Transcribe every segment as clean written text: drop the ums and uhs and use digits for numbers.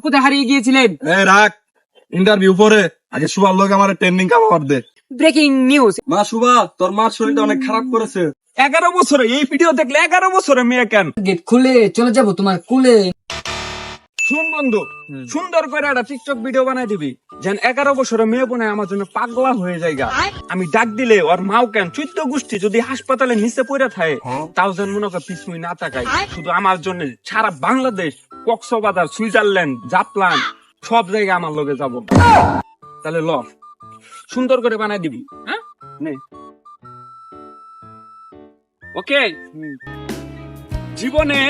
কোথায় হারিয়ে গিয়েছিলেন? রাখ ইন্টারভিউ পরে আগে সুভার লোক আমার ট্রেন্ডিং কাভার দে। Breaking news. মা সুভা, তোর মার শরীরটা অনেক খারাপ করেছে। 11 বছরে এই ভিডিও দেখলে 11 বছরে মেয়ে কেন? গেট খুলে চলে যাব তোমার কুলে। শুন বন্ধু, সুন্দর করে একটা টিকটক ভিডিও বানাই দিবি যেন 11 বছরে মেয়ে বোনে আমার জন্য পাগলা হয়ে যায়। আমি ডাক দিলে ওর মাও কেন 14 গোষ্ঠী যদি হাসপাতালে নিচে পড়ে থাকে তাও যেন মনে করে পিছুই না তাকাই। শুধু আমার জন্য সারা বাংলাদেশ, কক্সবাজার, সুইজারল্যান্ড, জাপান সব জায়গায় আমার লগে যাব। তাহলে ল সুন্দর করে বানাই দিবি। হ্যাঁ নে ওকে। জীবনে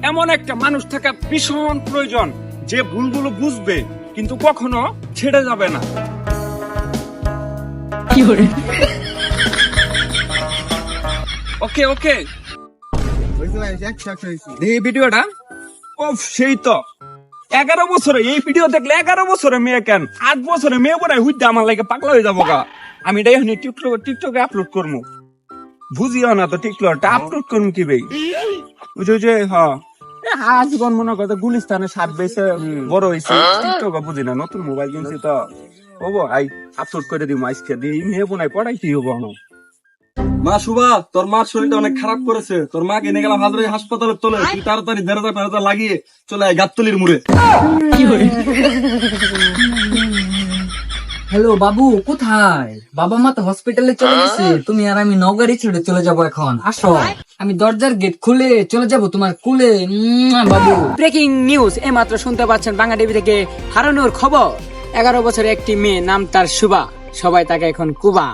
এমন একটা মানুষ থাকা ভীষণ প্রয়োজন যে ভুলগুলো বুঝবে কিন্তু কখনো ছেড়ে যাবে না। ওকে ওকে এই ভিডিওটা সেই তো 11 বছরে এই ভিডিও দেখলে 11 বছরে মেয়ে কেন 8 বছরে মেয়ে বোনায় হুইতে আমার লাগে পাগলা হয়ে যাবো গা। আমি এটাই টিকটকে আপলোড করবো। বুঝিও না তো টিকটকটা আপলোড করবো কি ভাই বুঝো যে জীবন মনে করতে গুলিস্তানে সাত বেসে বড় হয়েছে। টিকটক বুঝি না, নতুন মোবাইল কিনছি তো হবো আই আপলোড করে দিব আজকে দিই মেয়ে বোনায় পড়াই কি হবো আমার। মা সুভা, তোর মার শরীরটা অনেক খারাপ করেছে। তোর মাকে নিয়ে গেলাম হাজারে হাসপাতালে তোলে, তুই তাড়াতাড়ি 1,500 লাগিয়ে চলে আয় গাবতলির মুড়ে। হ্যালো বাবু, কোথায়? বাবা মা তো হসপিটালে চলে গেছে, তুমি আর আমি নগরী ছেড়ে চলে যাব এখন। আসো, আমি দরজার গেট খুলে চলে যাব তোমার কুলে। বাবু। ব্রেকিং নিউজ এই মাত্র শুনতে পাচ্ছেন বাংলা টিভি থেকে হারানোর খবর। 11 বছরের একটি মেয়ে, নাম তার শুভা, সবাই তাকে এখন কুবা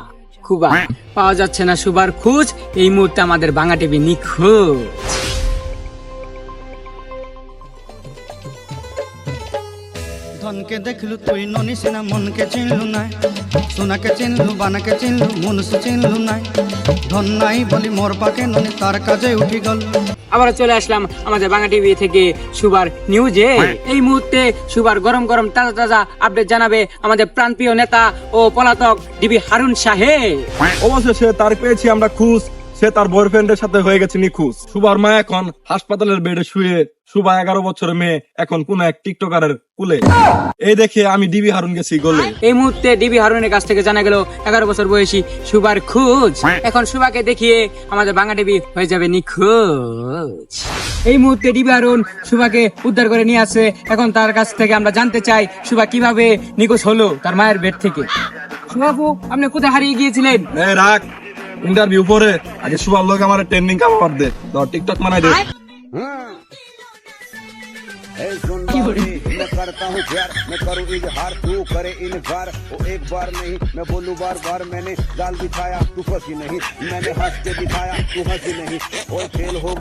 কুবা। পাওয়া যাচ্ছে না শুভার খোঁজ। এই মুহূর্তে আমাদের বাংলা টিভি নিখোঁজ। ধনকে দেখলু তুই ননিস না, মনকে চিনলু নাই, সোনাকে চিনলু বানাকে চিনলু, মনুষ্য চিনলু নাই। ধন নাই বলি মোর পাকে ননি তার কাজে উঠি গল। আবার চলে আসলাম আমাদের বাংলা টিভি থেকে সুবার নিউজে। এই মুহূর্তে সুবার গরম গরম তাজা তাজা আপডেট জানাবে আমাদের প্রাণপ্রিয় নেতা ও পলাতক ডিবি হারুন সাহেব। অবশেষে তার পেয়েছি আমরা খুঁজ। সে তার বয়ফ্রেন্ডের সাথে হয়ে গেছে নিখোঁজ। সুভার মা এখন হাসপাতালের বেডে শুয়ে। সুভা 11 বছরের মেয়ে এখন কোন এক টিকটকারের কুলে। এই দেখে আমি ডিবি হারুন গেছি গলে। এই মুহূর্তে ডিবি হারুনের কাছ থেকে জানা গেল 11 বছর বয়সী সুবার খোঁজ। এখন সুভাকে দেখিয়ে আমাদের বাংলা টিভি হয়ে যাবে নিখোঁজ। এই মুহূর্তে ডিবি হারুন সুভাকে উদ্ধার করে নিয়ে আসছে। এখন তার কাছ থেকে আমরা জানতে চাই সুভা কিভাবে নিখোঁজ হলো তার মায়ের বেড থেকে। সুভাবু, আপনি কোথায় হারিয়ে গিয়েছিলেন? রাখ ইন্টারভিউ পরে আগে সুভার লোক আমার ট্রেন্ডিং কাভার দে। ধর টিকটক বানাই দে। मैं करता हूँ प्यार, मैं करूँ इजहार, तू करे इनकार। वो एक बार नहीं मैं बोलूँ बार बार। मैंने जाल बिछाया तू फंसी नहीं, मैंने हंस के दिखाया तू हंसी नहीं। और फेल हो